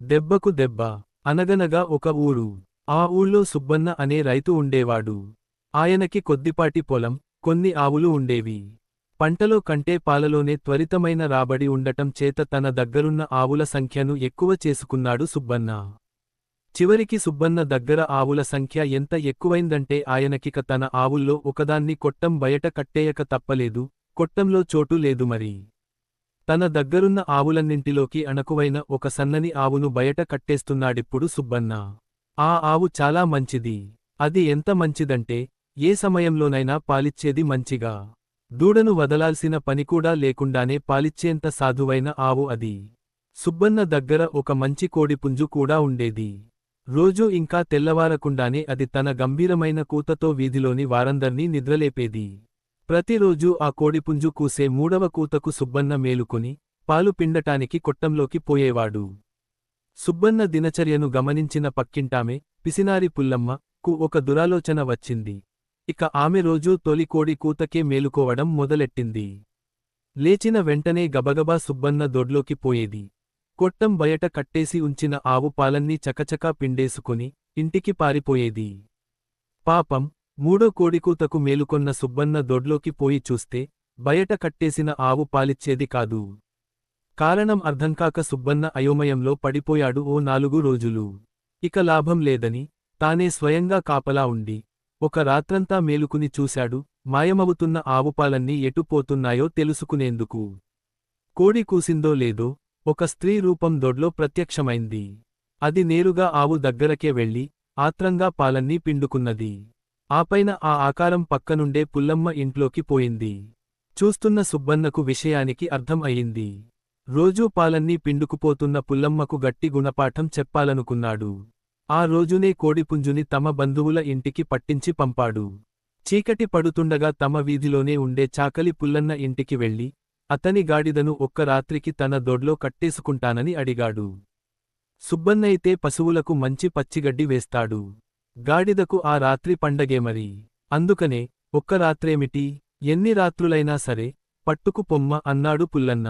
దెబ్బకు దెబ్బ. అనగనగా ఒక ఊరు. ఆ ఊళ్ళో సుబ్బన్న అనే రైతు ఉండేవాడు. ఆయనకి కొద్దిపాటి పొలం, కొన్ని ఆవులు ఉండేవి. పంటలో కంటే పాలలోనే త్వరితమైన రాబడి ఉండటం చేత తన దగ్గరున్న ఆవుల సంఖ్యను ఎక్కువ చేసుకున్నాడు సుబ్బన్న. చివరికి సుబ్బన్న దగ్గర ఆవుల సంఖ్య ఎంత ఎక్కువైందంటే ఆయనకిక తన ఆవుల్లో ఒకదాన్ని కొట్టం బయట కట్టేయక తప్పలేదు. కొట్టంలో చోటు లేదు మరి. తన దగ్గరున్న ఆవులన్నింటిలోకి అణకువైన ఒక సన్నని ఆవును బయట కట్టేస్తున్నాడిప్పుడు సుబ్బన్న. ఆ ఆవు చాలా మంచిది. అది ఎంత మంచిదంటే ఏ సమయంలోనైనా పాలిచ్చేది మంచిగా. దూడను వదలాల్సిన పనికూడా లేకుండానే పాలిచ్చేంత సాధువైన ఆవు అది. సుబ్బన్న దగ్గర ఒక మంచి కోడిపుంజు కూడా ఉండేది. రోజూ ఇంకా తెల్లవారకుండానే అది తన గంభీరమైన కూతతో వీధిలోని వారందర్నీ నిద్రలేపేది. ప్రతిరోజూ ఆ కోడిపుంజు కూసే మూడవ కూతకు సుబ్బన్న మేలుకొని పాలు పిండటానికి కొట్టంలోకి పోయేవాడు. సుబ్బన్న దినచర్యను గమనించిన పక్కింటామె, పిసినారి పుల్లమ్మ కు ఒక దురాలోచన వచ్చింది. ఇక ఆమె రోజూ తొలి కోడి కూతకే మేలుకోవడం మొదలెట్టింది. లేచిన వెంటనే గబగబా సుబ్బన్న దొడ్లోకి పోయేది. కొట్టం బయట కట్టేసి ఉంచిన ఆవు పాలన్నీ చకచకా పిండేసుకుని ఇంటికి పారిపోయేది. పాపం, మూడో కోడికూతకు మేలుకొన్న సుబ్బన్న దొడ్లోకి పోయి చూస్తే బయట కట్టేసిన ఆవు పాలిచ్చేది కాదు. కారణం అర్థంకాక సుబ్బన్న అయోమయంలో పడిపోయాడు. ఓ 4 రోజులు. ఇక లాభం లేదని తానే స్వయంగా కాపలా ఉండి ఒక రాత్రంతా మేలుకుని చూశాడు, మాయమవుతున్న ఆవుపాలన్నీ ఎటు పోతున్నాయో తెలుసుకునేందుకు. కోడి కూసిందో లేదో ఒక స్త్రీ రూపం దొడ్లో ప్రత్యక్షమైంది. అది నేరుగా ఆవు దగ్గరకే వెళ్ళి ఆత్రంగా పాలన్నీ పిండుకున్నది. ఆపైన ఆ ఆకారం పక్కనుండే పుల్లమ్మ ఇంట్లోకి పోయింది. చూస్తున్న సుబ్బన్నకు విషయానికి అర్థం అయింది. రోజూ పాలన్నీ పిండుకుపోతున్న పుల్లమ్మకు గట్టి గుణపాఠం చెప్పాలనుకున్నాడు. ఆ రోజునే కోడిపుంజుని తమ బంధువుల ఇంటికి పట్టించి పంపాడు. చీకటి పడుతుండగా తమ వీధిలోనే ఉండే చాకలి పుల్లన్న ఇంటికి వెళ్ళి అతని గాడిదను ఒక్క రాత్రికి తన దొడ్లో కట్టేసుకుంటానని అడిగాడు. సుబ్బన్నయితే పశువులకు మంచి పచ్చిగడ్డి వేస్తాడు. గాడిదకు ఆ రాత్రి పండగేమరి. అందుకనే ఒక్క రాత్రేమిటి, ఎన్ని రాత్రులైనా సరే పట్టుకు పొమ్మ అన్నాడు పుల్లన్న.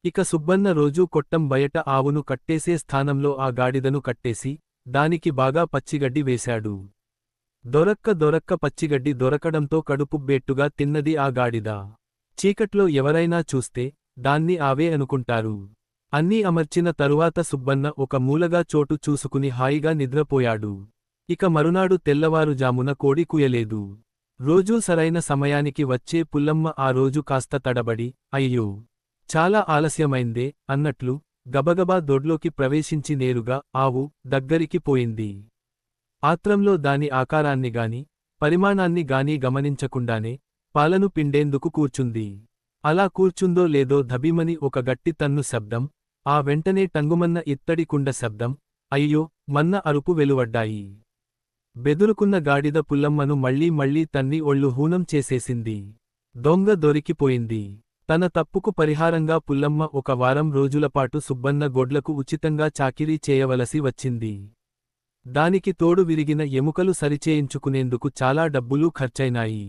ఇక సుబ్బన్న రోజూ కొట్టం బయట ఆవును కట్టేసే స్థానంలో ఆ గాడిదను కట్టేసి దానికి బాగా పచ్చిగడ్డి వేశాడు. దొరక్క పచ్చిగడ్డి దొరకడంతో కడుపుబ్బేట్టుగా తిన్నది ఆ గాడిద. చీకట్లో ఎవరైనా చూస్తే దాన్ని ఆవే అనుకుంటారు. అన్నీ అమర్చిన తరువాత సుబ్బన్న ఒక మూలగా చోటు చూసుకుని హాయిగా నిద్రపోయాడు. ఇక మరునాడు తెల్లవారుజామున కోడి కూయలేదు. రోజూ సరైన సమయానికి వచ్చే పుల్లమ్మ ఆ రోజు కాస్త తడబడి, అయ్యో, చాలా ఆలస్యమైందే అన్నట్లు గబగబా దొడ్లోకి ప్రవేశించి నేరుగా ఆవు దగ్గరికి పోయింది. ఆత్రంలో దాని ఆకారాన్నిగాని పరిమాణాన్ని గాని గమనించకుండానే పాలను పిండేందుకు కూర్చుంది. అలా కూర్చుందో లేదో ధబీమని ఒక గట్టి తన్ను శబ్దం, ఆ వెంటనే టంగుమన్న ఇత్తడి కుండ శబ్దం, అయ్యో మన్న అరుపు వెలువడ్డాయి. బెదురుకున్న గాడిద పుల్లమ్మను మళ్లీ మళ్లీ తన్ని ఒళ్ళు హూనం చేసేసింది. దొంగ దొరికిపోయింది. తన తప్పుకు పరిహారంగా పుల్లమ్మ ఒక వారం రోజులపాటు సుబ్బన్న గొడ్లకు ఉచితంగా చాకిరీ చేయవలసి వచ్చింది. దానికి తోడు విరిగిన ఎముకలు సరిచేయించుకునేందుకు చాలా డబ్బులూ ఖర్చైనాయి.